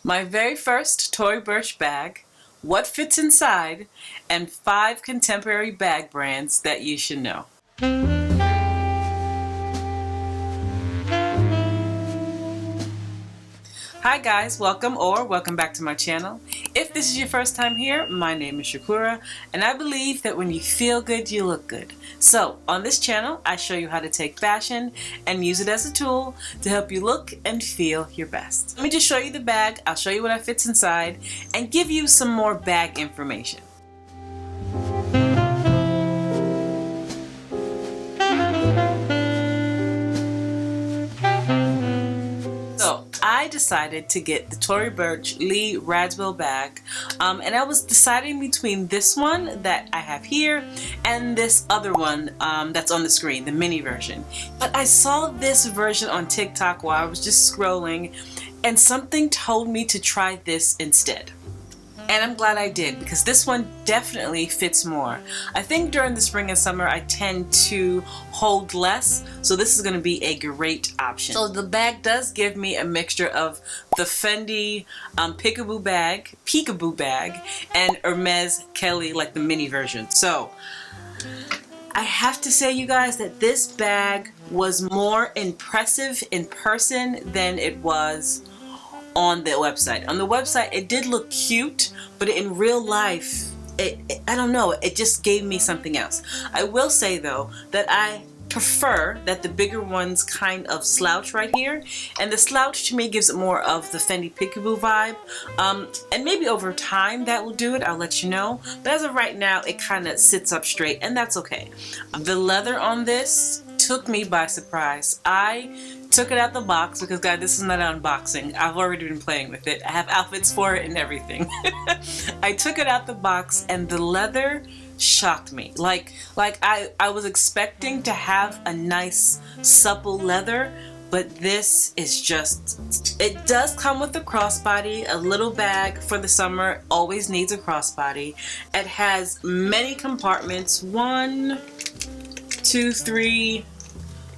My very first Tory Burch bag, what fits inside, and 5 contemporary bag brands that you should know. Hi guys, welcome back to my channel. If this is your first time here, my name is SimplyKura, and I believe that when you feel good, you look good. So on this channel, I show you how to take fashion and use it as a tool to help you look and feel your best. Let me just show you the bag, I'll show you what fits inside, and give you some more bag information. I decided to get the Tory Burch Lee Radziwill bag, and I was deciding between this one that I have here and this other one that's on the screen, the mini version. But I saw this version on TikTok while I was just scrolling, and something told me to try this instead. And I'm glad I did, because this one definitely fits more. I think during the spring and summer I tend to hold less, so this is going to be a great option. So the bag does give me a mixture of the Fendi Peekaboo bag and Hermes Kelly, like the mini version. So I have to say, you guys, that this bag was more impressive in person than it was on the website. On the website it did look cute, but in real life I don't know, it just gave me something else. I will say though that I prefer that the bigger ones kind of slouch right here, and the slouch to me gives it more of the Fendi Peekaboo vibe, and maybe over time that will do it, I'll let you know, but as of right now it kind of sits up straight, and that's okay. The leather on this took me by surprise. I took it out the box because, guys, this is not an unboxing. I've already been playing with it. I have outfits for it and everything. I took it out the box and the leather shocked me. Like I was expecting to have a nice supple leather, but this is just, it does come with a crossbody. A little bag for the summer always needs a crossbody. It has many compartments. 1, 2, 3,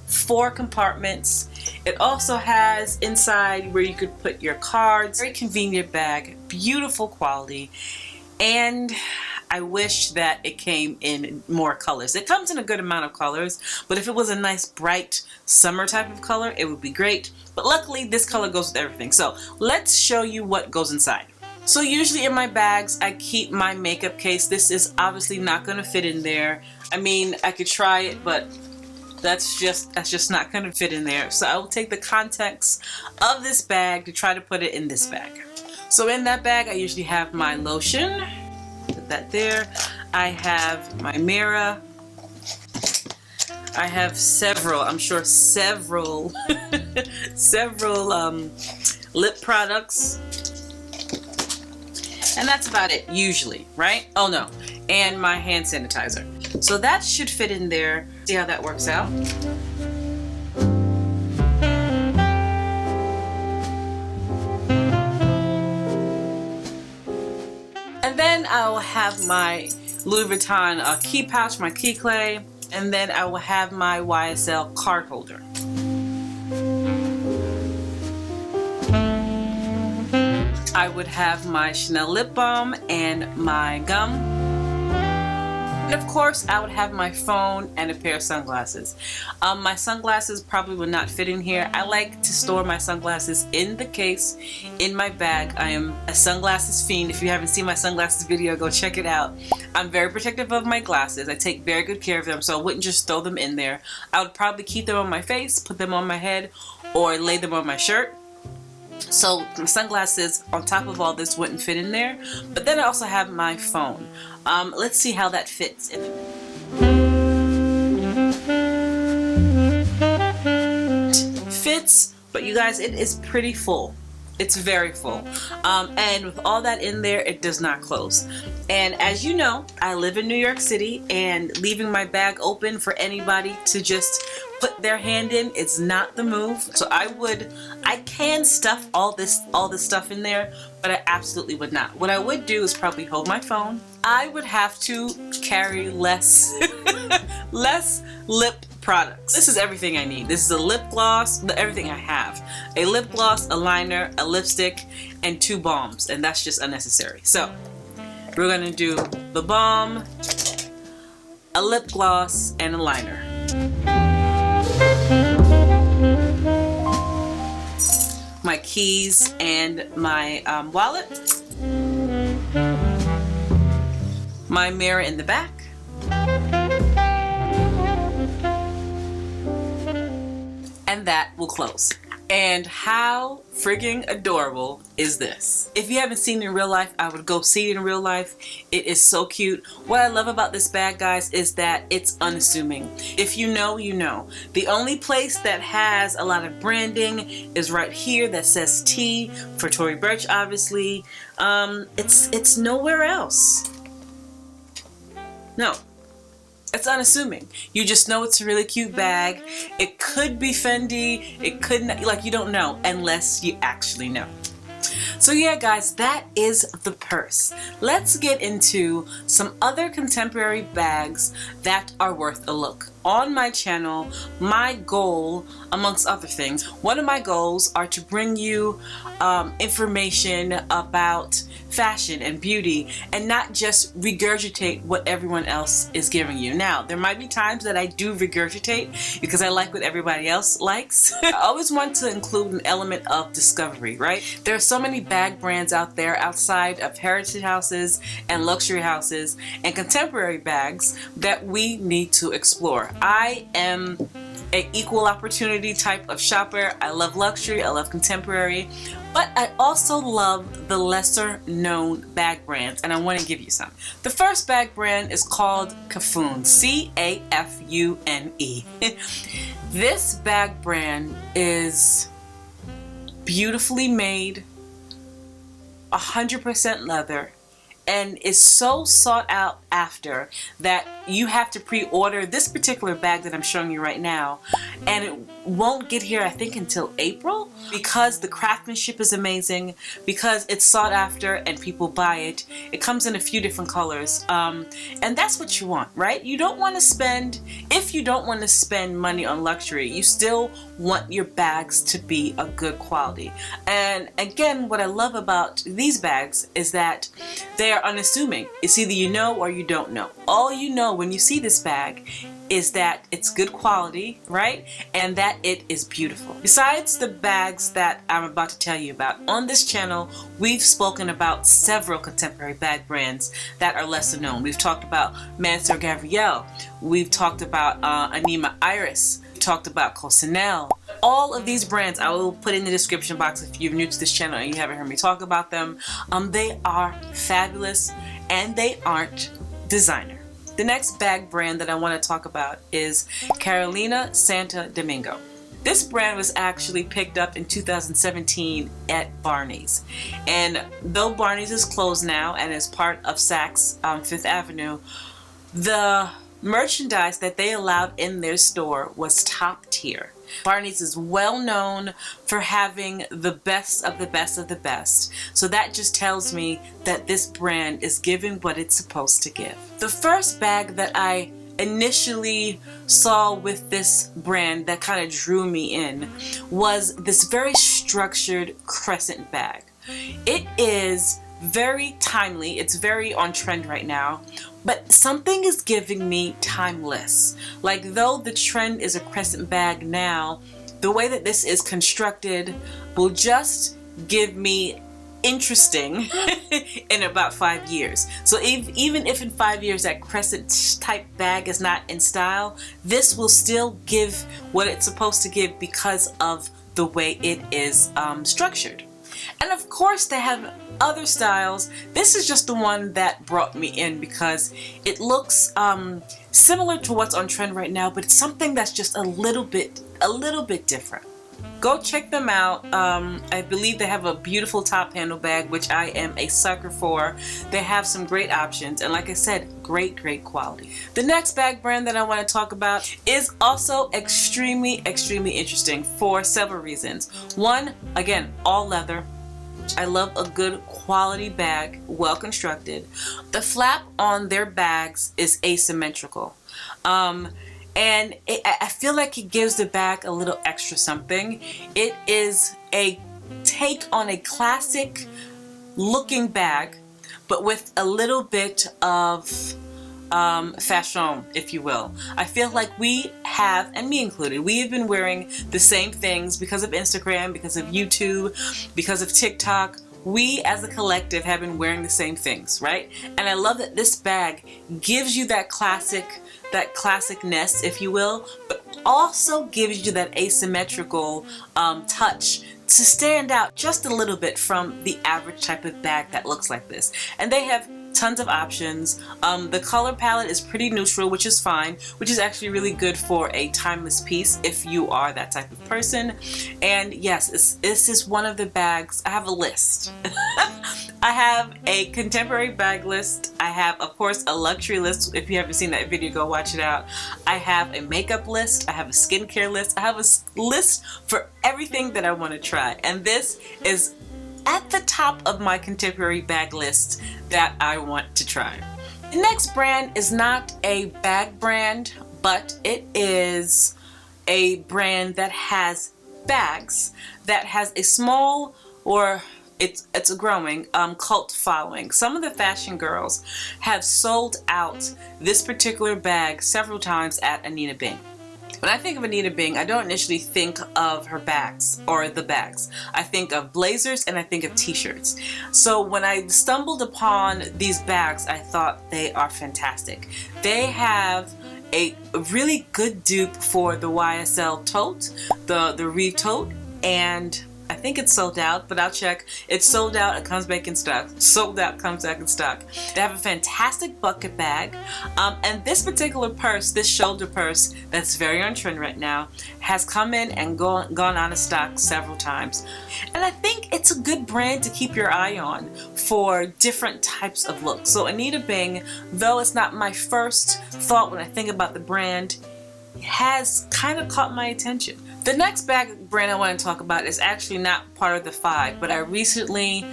4 compartments. It also has inside where you could put your cards. Very convenient bag, beautiful quality, and I wish that it came in more colors. It comes in a good amount of colors, but if it was a nice bright summer type of color, it would be great. But luckily this color goes with everything. So let's show you what goes inside. So usually in my bags I keep my makeup case. This is obviously not going to fit in there. I mean, I could try it, but that's just not going to fit in there. So I will take the contents of this bag to try to put it in this bag. So in that bag I usually have my lotion. Put that there. I have my mirror. I have several, I'm sure several lip products. And that's about it, usually, right? Oh no, and my hand sanitizer. So that should fit in there. See how that works out. And then I will have my Louis Vuitton key pouch, my key clay, and then I will have my YSL card holder. I would have my Chanel lip balm and my gum. And of course I would have my phone and a pair of sunglasses. My sunglasses probably would not fit in here. I like to store my sunglasses in the case in my bag. I am a sunglasses fiend. If you haven't seen my sunglasses video, go check it out. I'm very protective of my glasses. I take very good care of them, so I wouldn't just throw them in there. I would probably keep them on my face, put them on my head, or lay them on my shirt. So my sunglasses on top of all this wouldn't fit in there. But then I also have my phone. Let's see how that fits in. Fits, but you guys, it is pretty full. It's very full. And with all that in there, it does not close. And as you know, I live in New York City, and leaving my bag open for anybody to just put their hand in, it's not the move. So I can stuff all this stuff in there, but I absolutely would not. What I would do is probably hold my phone. I would have to carry less lip products. This is everything I need. This is a lip gloss, everything I have. A lip gloss, a liner, a lipstick, and 2 balms, and that's just unnecessary. So we're gonna do the balm, a lip gloss, and a liner. My keys and my wallet. My mirror in the back. And that will close. And how friggin' adorable is this? If you haven't seen it in real life, I would go see it in real life. It is so cute. What I love about this bag, guys, is that it's unassuming. If you know, you know. The only place that has a lot of branding is right here that says T for Tory Burch, obviously. It's nowhere else. No. It's unassuming. You just know it's a really cute bag. It could be Fendi. It could not, like, you don't know unless you actually know. So yeah, guys, that is the purse. Let's get into some other contemporary bags that are worth a look. On my channel, my goal, amongst other things, one of my goals are to bring you information about fashion and beauty and not just regurgitate what everyone else is giving you. Now, there might be times that I do regurgitate because I like what everybody else likes. I always want to include an element of discovery, right? There are so many bag brands out there outside of heritage houses and luxury houses and contemporary bags that we need to explore. I am an equal opportunity type of shopper. I love luxury, I love contemporary, but I also love the lesser known bag brands, and I want to give you some. The first bag brand is called Cafune, C-A-F-U-N-E. This bag brand is beautifully made, 100% leather, and is so sought out after that you have to pre-order this particular bag that I'm showing you right now, and it won't get here I think until April, because the craftsmanship is amazing, because it's sought after and people buy it. It comes in a few different colors, and that's what you want, right? You don't want to spend, if you don't want to spend money on luxury, you still want your bags to be a good quality. And again, what I love about these bags is that they are unassuming. It's either you know or you don't know. All you know when you see this bag is that it's good quality, right? And that it is beautiful. Besides the bags that I'm about to tell you about, on this channel, we've spoken about several contemporary bag brands that are lesser known. We've talked about Mansur Gavriel. We've talked about Anima Iris. We've talked about Cosnell. All of these brands I will put in the description box if you're new to this channel and you haven't heard me talk about them. They are fabulous and they aren't designer. The next bag brand that I want to talk about is Carolina Santo Domingo. This brand was actually picked up in 2017 at Barney's. And though Barney's is closed now and is part of Saks Fifth Avenue, the merchandise that they allowed in their store was top tier. Barney's is well known for having the best of the best of the best. So that just tells me that this brand is giving what it's supposed to give. The first bag that I initially saw with this brand that kind of drew me in was this very structured crescent bag. It is very timely, it's very on trend right now, but something is giving me timeless. Like, though the trend is a crescent bag now, the way that this is constructed will just give me interesting in about 5 years. So even if in 5 years that crescent type bag is not in style, this will still give what it's supposed to give because of the way it is structured. And of course they have other styles. This is just the one that brought me in because it looks similar to what's on trend right now, but it's something that's just a little bit different. Go check them out. I believe they have a beautiful top handle bag, which I am a sucker for. They have some great options, and like I said, great quality. The next bag brand that I want to talk about is also extremely interesting for several reasons. One, again, all leather. I love a good quality bag, well constructed. The flap on their bags is asymmetrical. and I feel like it gives the bag a little extra something. It is a take on a classic looking bag, but with a little bit of fashion, if you will. I feel like we have, and me included, we have been wearing the same things because of Instagram, because of YouTube, because of TikTok. We as a collective have been wearing the same things, right? And I love that this bag gives you that classicness, if you will, but also gives you that asymmetrical touch to stand out just a little bit from the average type of bag that looks like this. And they have tons of options. The color palette is pretty neutral, which is fine, which is actually really good for a timeless piece if you are that type of person. And yes, this is one of the bags. I have a list. I have a contemporary bag list. I have, of course, a luxury list. If you haven't seen that video, go watch it out. I have a makeup list. I have a skincare list. I have a list for everything that I want to try. And this is at the top of my contemporary bag list that I want to try. The next brand is not a bag brand, but it is a brand that has bags that has a small, or it's a growing cult following. Some of the fashion girls have sold out this particular bag several times at Anita Bing. When I think of Anita Bing, I don't initially think of her bags or the bags. I think of blazers and I think of t-shirts. So when I stumbled upon these bags, I thought they are fantastic. They have a really good dupe for the YSL tote, the Reeve tote, and I think it's sold out, but I'll check. It's sold out, it comes back in stock. Sold out, comes back in stock. They have a fantastic bucket bag. And this particular purse, this shoulder purse that's very on trend right now, has come in and gone out of stock several times. And I think it's a good brand to keep your eye on for different types of looks. So Anita Bing, though it's not my first thought when I think about the brand, has kind of caught my attention. The next bag brand I want to talk about is actually not part of the 5, but I recently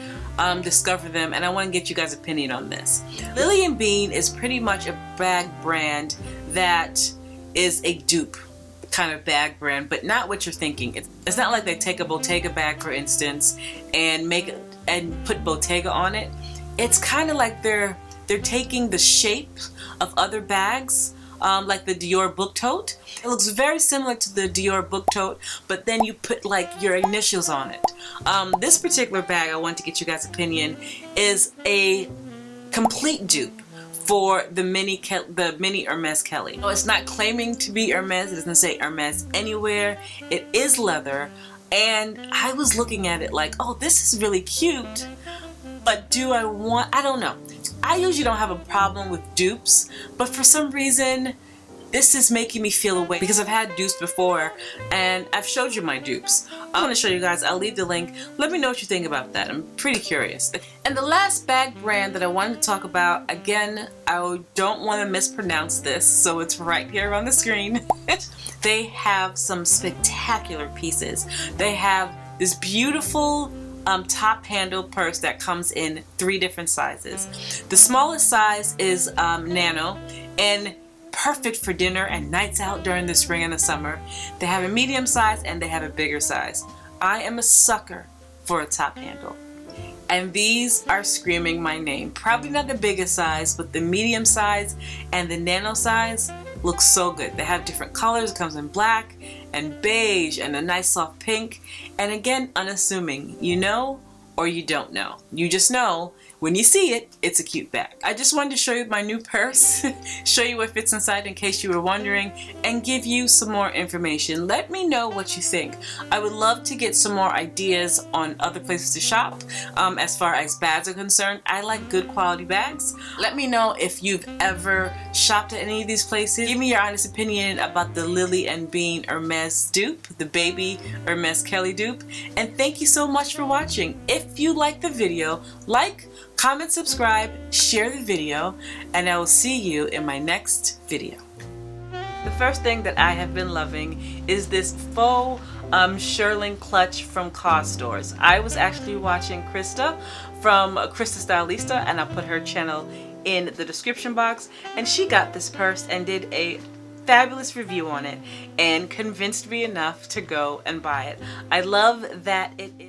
discovered them and I want to get you guys' opinion on this. Lily & Bean is pretty much a bag brand that is a dupe kind of bag brand, but not what you're thinking. It's not like they take a Bottega bag, for instance, and put Bottega on it. It's kind of like they're taking the shape of other bags, like the Dior book tote. It looks very similar to the Dior book tote, but then you put like your initials on it. This particular bag, I want to get you guys' opinion, is a complete dupe for the mini Hermes Kelly. No, it's not claiming to be Hermes. It doesn't say Hermes anywhere. It is leather, and I was looking at it like, oh, this is really cute, but I don't know. I usually don't have a problem with dupes, but for some reason this is making me feel away because I've had dupes before and I've showed you my dupes. I want to show you guys. I'll leave the link. Let me know what you think about that. I'm pretty curious. And the last bag brand that I wanted to talk about, again, I don't want to mispronounce this, so it's right here on the screen. They have some spectacular pieces. They have this beautiful top handle purse that comes in 3 different sizes. The smallest size is nano and perfect for dinner and nights out during the spring and the summer. They have a medium size and they have a bigger size. I am a sucker for a top handle, and these are screaming my name. Probably not the biggest size, but the medium size and the nano size looks so good. They have different colors. It comes in black and beige and a nice soft pink, and again, unassuming. You know or you don't know. You just know when you see it, it's a cute bag. I just wanted to show you my new purse, show you what fits inside in case you were wondering, and give you some more information. Let me know what you think. I would love to get some more ideas on other places to shop as far as bags are concerned. I like good quality bags. Let me know if you've ever shopped at any of these places. Give me your honest opinion about the Lily & Bean Hermes dupe, the baby Hermes Kelly dupe, and thank you so much for watching. If you like the video, like, comment, subscribe, share the video, and I will see you in my next video. The first thing that I have been loving is this faux shearling clutch from COS Stores. I was actually watching Krista from Krista Stylista, and I'll put her channel in the description box, and she got this purse and did a fabulous review on it and convinced me enough to go and buy it. I love that it is